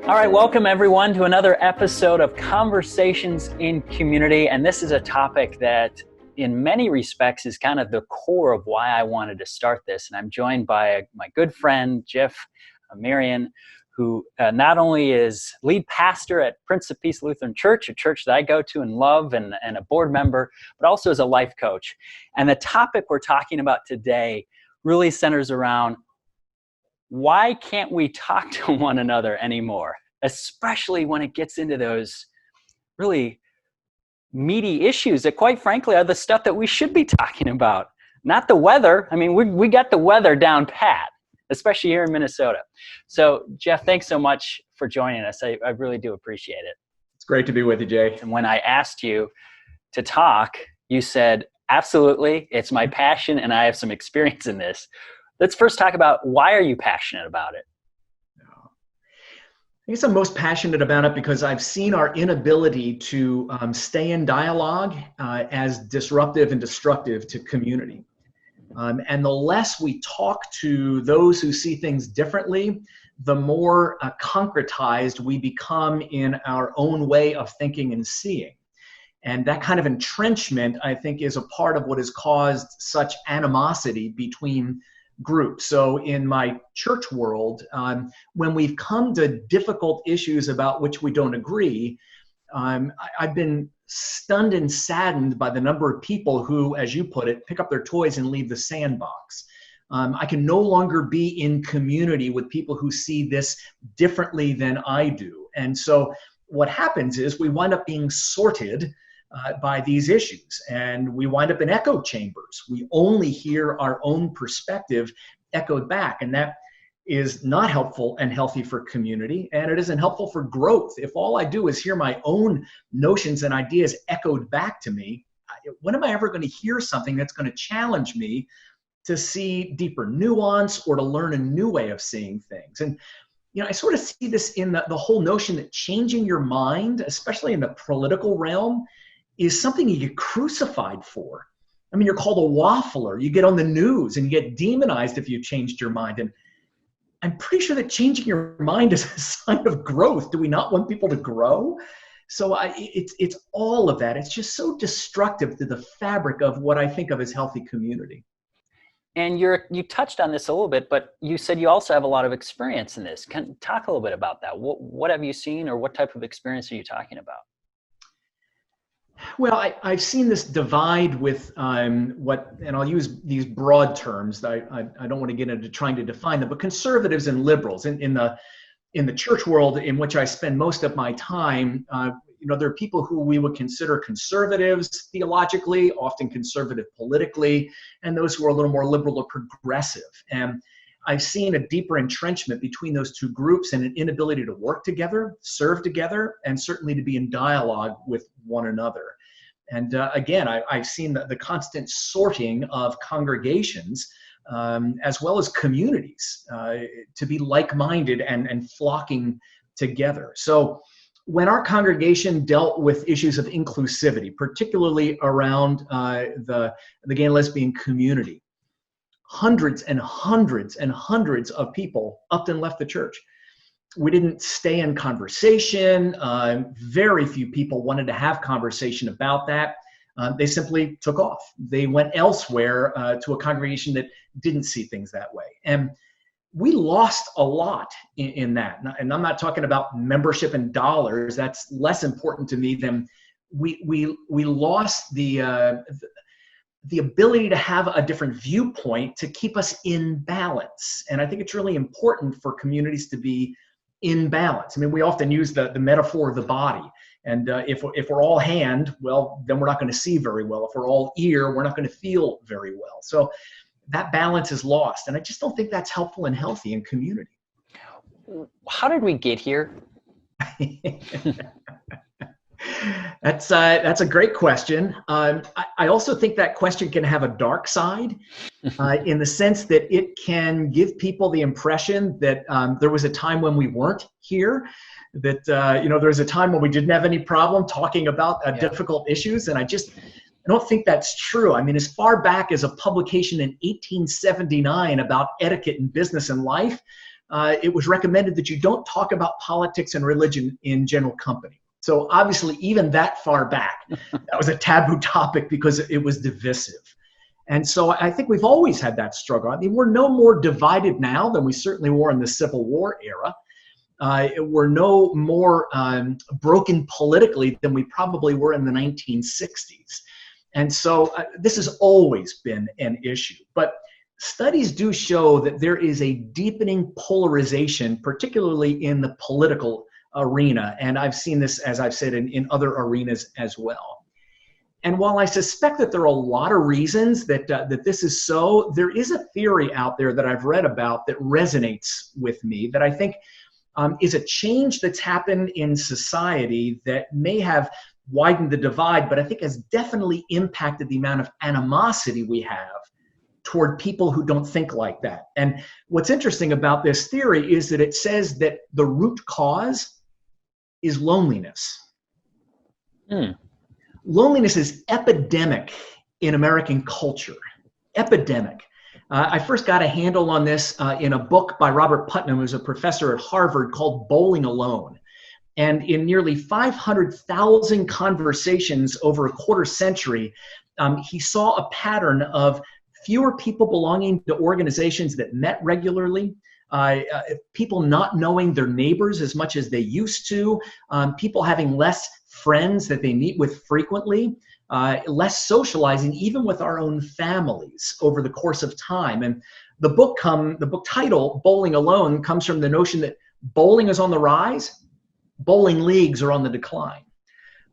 All right, welcome everyone to another episode of Conversations in Community. And this is a topic that in many respects is kind of the core of why I wanted to start this. And I'm joined by my good friend, Jeff Marion, who not only is lead pastor at Prince of Peace Lutheran Church, a church that I go to and love, and a board member, but also as a life coach. And the topic we're talking about today really centers around why can't we talk to one another anymore, especially when it gets into those really meaty issues that, quite frankly, are the stuff that we should be talking about, not the weather. I mean, we got the weather down pat, especially here in Minnesota. So, Jeff, thanks so much for joining us. I really do appreciate it. It's great to be with you, Jay. And when I asked you to talk, you said, absolutely, it's my passion and I have some experience in this. Let's first talk about why are you passionate about it? I guess I'm most passionate about it because I've seen our inability to stay in dialogue as disruptive and destructive to community. And the less we talk to those who see things differently, the more concretized we become in our own way of thinking and seeing. And that kind of entrenchment, I think, is a part of what has caused such animosity between groups. So in my church world, when we've come to difficult issues about which we don't agree, I've been stunned and saddened by the number of people who, as you put it, pick up their toys and leave the sandbox. I can no longer be in community with people who see this differently than I do. And so what happens is we wind up being sorted by these issues, and we wind up in echo chambers. We only hear our own perspective echoed back, and that is not helpful and healthy for community, and it isn't helpful for growth. If all I do is hear my own notions and ideas echoed back to me, when am I ever going to hear something that's going to challenge me to see deeper nuance or to learn a new way of seeing things? And I sort of see this in the whole notion that changing your mind, especially in the political realm, is something you get crucified for. I mean, you're called a waffler. You get on the news and you get demonized if you've changed your mind. And I'm pretty sure that changing your mind is a sign of growth. Do we not want people to grow? So it's all of that. It's just so destructive to the fabric of what I think of as healthy community. And you touched on this a little bit, but you said you also have a lot of experience in this. Can you talk a little bit about that? What have you seen, or what type of experience are you talking about? Well, I've seen this divide with and I'll use these broad terms. I don't want to get into trying to define them, but conservatives and liberals in the church world in which I spend most of my time. There are people who we would consider conservatives theologically, often conservative politically, and those who are a little more liberal or progressive. And I've seen a deeper entrenchment between those two groups and an inability to work together, serve together, and certainly to be in dialogue with one another. And again, I've seen the constant sorting of congregations as well as communities to be like-minded and flocking together. So when our congregation dealt with issues of inclusivity, particularly around the gay and lesbian community, hundreds and hundreds and hundreds of people upped and left the church. We didn't stay in conversation. Very few people wanted to have conversation about that. They simply took off. They went elsewhere to a congregation that didn't see things that way. And we lost a lot in that. And I'm not talking about membership in dollars. That's less important to me than we lost the ability to have a different viewpoint to keep us in balance. And I think it's really important for communities to be in balance. I mean, we often use the metaphor of the body. And if we're all hand, well, then we're not going to see very well. If we're all ear, we're not going to feel very well. So that balance is lost. And I just don't think that's helpful and healthy in community. How did we get here? That's a great question. I also think that question can have a dark side in the sense that it can give people the impression that there was a time when we weren't here, that there was a time when we didn't have any problem talking about difficult issues. And I don't think that's true. I mean, as far back as a publication in 1879 about etiquette in business and life, it was recommended that you don't talk about politics and religion in general company. So obviously, even that far back, that was a taboo topic because it was divisive. And so I think we've always had that struggle. I mean, we're no more divided now than we certainly were in the Civil War era. We're no more broken politically than we probably were in the 1960s. And so this has always been an issue. But studies do show that there is a deepening polarization, particularly in the political arena. And I've seen this, as I've said, in other arenas as well. And while I suspect that there are a lot of reasons that this is so, there is a theory out there that I've read about that resonates with me that I think is a change that's happened in society that may have widened the divide, but I think has definitely impacted the amount of animosity we have toward people who don't think like that. And what's interesting about this theory is that it says that the root cause is loneliness. Loneliness is epidemic in American culture. Epidemic. I first got a handle on this in a book by Robert Putnam, who's a professor at Harvard, called Bowling Alone. And in nearly 500,000 conversations over a quarter century, he saw a pattern of fewer people belonging to organizations that met regularly, people not knowing their neighbors as much as they used to, people having less friends that they meet with frequently, less socializing even with our own families over the course of time. And the book title, Bowling Alone, comes from the notion that bowling is on the rise, bowling leagues are on the decline.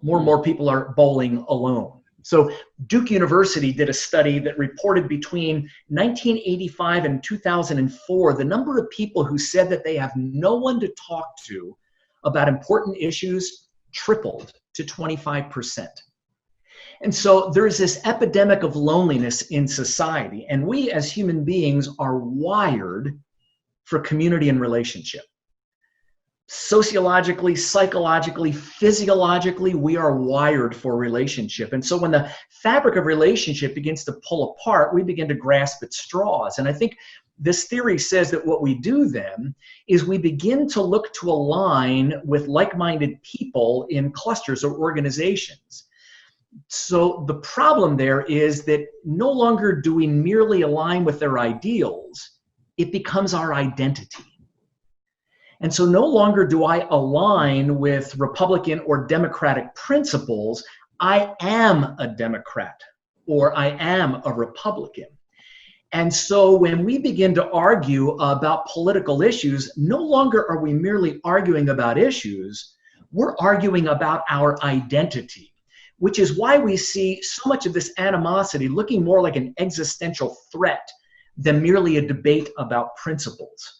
More and more people are bowling alone. So Duke University did a study that reported between 1985 and 2004, the number of people who said that they have no one to talk to about important issues tripled to 25%. And so there is this epidemic of loneliness in society, and we as human beings are wired for community and relationship. Sociologically, psychologically, physiologically, we are wired for relationship. And so when the fabric of relationship begins to pull apart, we begin to grasp at straws. And I think this theory says that what we do then is we begin to look to align with like-minded people in clusters or organizations. So the problem there is that no longer do we merely align with their ideals, it becomes our identity. And so no longer do I align with Republican or Democratic principles. I am a Democrat or I am a Republican. And so when we begin to argue about political issues, no longer are we merely arguing about issues, we're arguing about our identity, which is why we see so much of this animosity looking more like an existential threat than merely a debate about principles.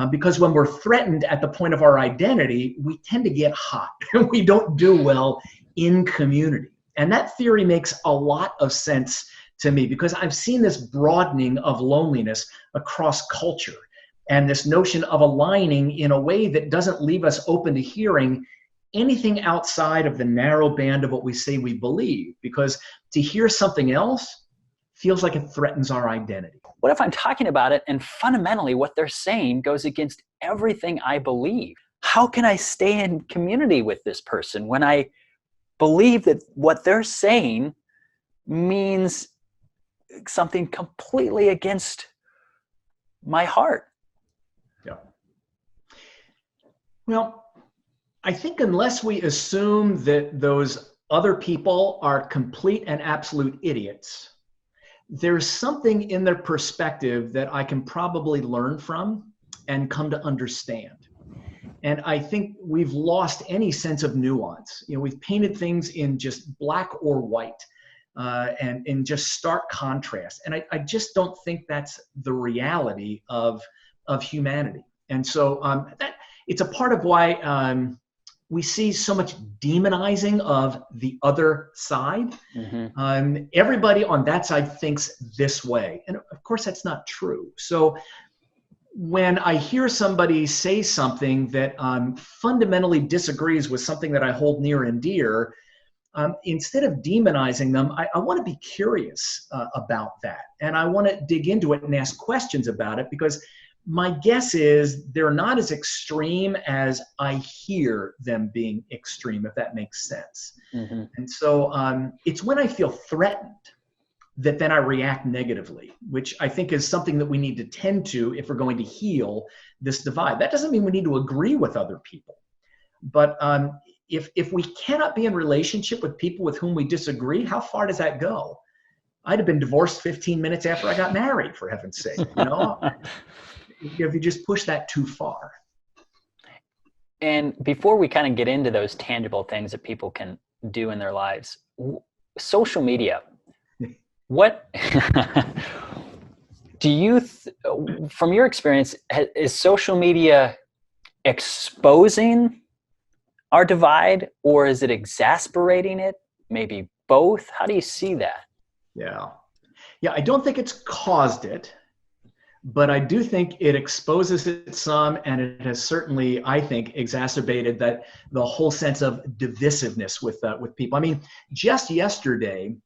Because when we're threatened at the point of our identity, we tend to get hot. We don't do well in community. And that theory makes a lot of sense to me because I've seen this broadening of loneliness across culture and this notion of aligning in a way that doesn't leave us open to hearing anything outside of the narrow band of what we say we believe, because to hear something else feels like it threatens our identity. What if I'm talking about it and fundamentally what they're saying goes against everything I believe? How can I stay in community with this person when I believe that what they're saying means something completely against my heart? Yeah. Well, I think unless we assume that those other people are complete and absolute idiots, there's something in their perspective that I can probably learn from and come to understand. And I think we've lost any sense of nuance. You know, we've painted things in just black or white and in just stark contrast. And I just don't think that's the reality of humanity. And so that it's a part of why we see so much demonizing of the other side. Mm-hmm. Everybody on that side thinks this way. And of course, that's not true. So when I hear somebody say something that fundamentally disagrees with something that I hold near and dear, instead of demonizing them, I want to be curious about that. And I want to dig into it and ask questions about it, because My guess is they're not as extreme as I hear them being extreme, if that makes sense. Mm-hmm. And so it's when I feel threatened that then I react negatively, which I think is something that we need to tend to if we're going to heal this divide. That doesn't mean we need to agree with other people. But if we cannot be in relationship with people with whom we disagree, how far does that go? I'd have been divorced 15 minutes after I got married, for heaven's sake. If you just push that too far. And before we kind of get into those tangible things that people can do in their lives, social media, what do you, from your experience, is social media exposing our divide, or is it exasperating it? Maybe both? How do you see that? Yeah, I don't think it's caused it, but I do think it exposes it some, and it has certainly, I think, exacerbated the whole sense of divisiveness with people. I mean, just yesterday,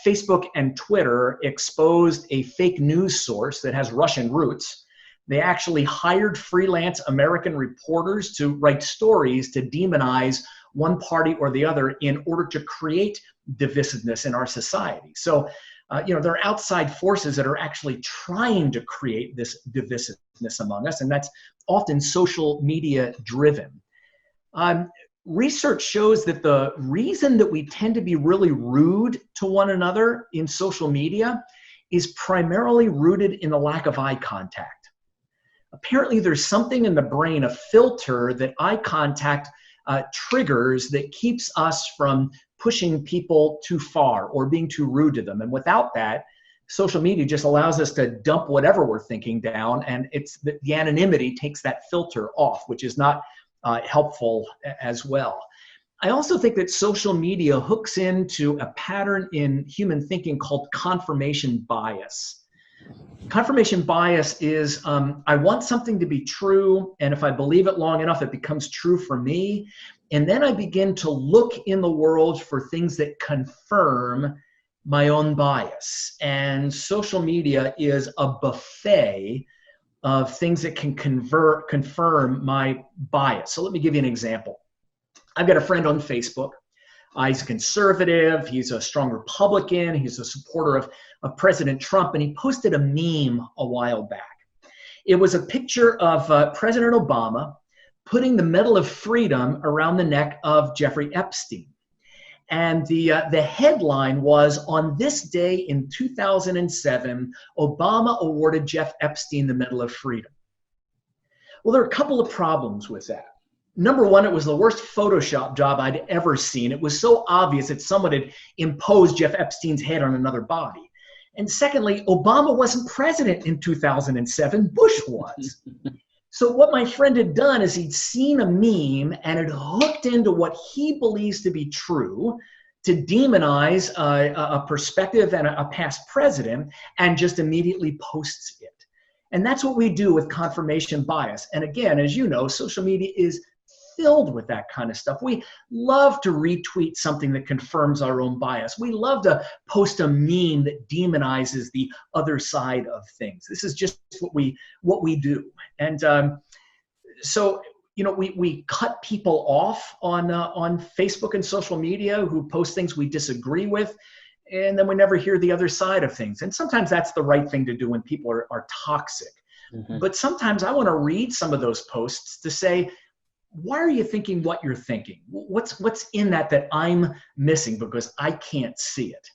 Facebook and Twitter exposed a fake news source that has Russian roots. They actually hired freelance American reporters to write stories to demonize one party or the other in order to create divisiveness in our society. So, there are outside forces that are actually trying to create this divisiveness among us, and that's often social media driven. Research shows that the reason that we tend to be really rude to one another in social media is primarily rooted in the lack of eye contact. Apparently, there's something in the brain, a filter that eye contact triggers that keeps us from pushing people too far or being too rude to them. And without that, social media just allows us to dump whatever we're thinking down, and it's the anonymity takes that filter off, which is not helpful as well. I also think that social media hooks into a pattern in human thinking called confirmation bias. Confirmation bias is I want something to be true, and if I believe it long enough, it becomes true for me. And then I begin to look in the world for things that confirm my own bias. And social media is a buffet of things that can confirm my bias. So let me give you an example. I've got a friend on Facebook. He's a conservative. He's a strong Republican. He's a supporter of President Trump. And he posted a meme a while back. It was a picture of President Obama putting the Medal of Freedom around the neck of Jeffrey Epstein. And the headline was, on this day in 2007, Obama awarded Jeff Epstein the Medal of Freedom. Well, there are a couple of problems with that. Number one, it was the worst Photoshop job I'd ever seen. It was so obvious that someone had imposed Jeff Epstein's head on another body. And secondly, Obama wasn't president in 2007, Bush was. So what my friend had done is he'd seen a meme and had hooked into what he believes to be true to demonize a perspective and a past president, and just immediately posts it. And that's what we do with confirmation bias. And again, as you know, social media is filled with that kind of stuff. We love to retweet something that confirms our own bias. We love to post a meme that demonizes the other side of things. This is just what we do. And so we cut people off on Facebook and social media who post things we disagree with, and then we never hear the other side of things. And sometimes that's the right thing to do when people are toxic. Mm-hmm. But sometimes I want to read some of those posts to say, why are you thinking what you're thinking? What's in that I'm missing because I can't see it?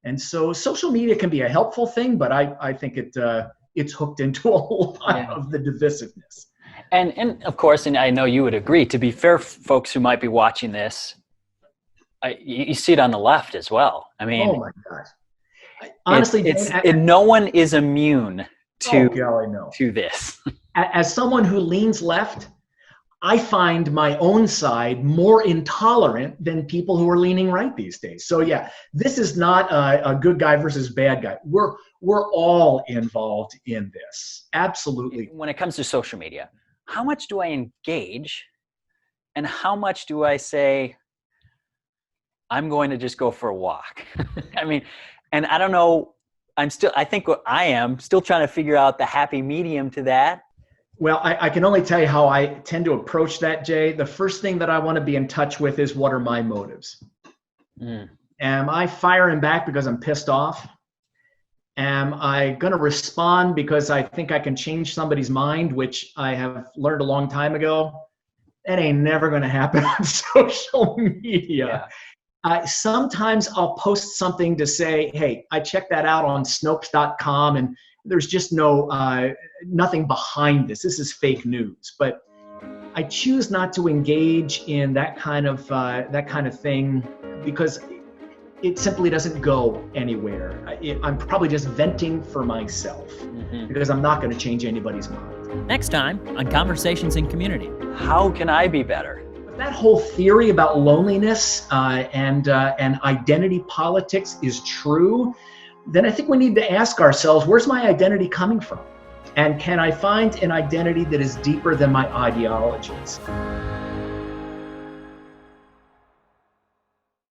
And so social media can be a helpful thing, but I think it's hooked into a whole lot of the divisiveness. And of course, and I know you would agree, to be fair, folks who might be watching this, you see it on the left as well. I mean, oh my gosh. Honestly, no one is immune to this. As someone who leans left, I find my own side more intolerant than people who are leaning right these days. So yeah, this is not a good guy versus bad guy. We're all involved in this. Absolutely. When it comes to social media, how much do I engage and how much do I say, I'm going to just go for a walk? I mean, and I don't know I think I am still trying to figure out the happy medium to that. Well, I can only tell you how I tend to approach that, Jay. The first thing that I want to be in touch with is, what are my motives? Am I firing back because I'm pissed off? Am I going to respond because I think I can change somebody's mind, which I have learned a long time ago? That ain't never going to happen on social media. Yeah. Sometimes I'll post something to say, hey, I checked that out on Snopes.com, and there's just nothing behind this. This is fake news. But I choose not to engage in that kind of thing because it simply doesn't go anywhere. I'm probably just venting for myself because I'm not going to change anybody's mind. Next time on Conversations in Community. How can I be better? If that whole theory about loneliness and identity politics is true, then I think we need to ask ourselves, where's my identity coming from? And can I find an identity that is deeper than my ideologies?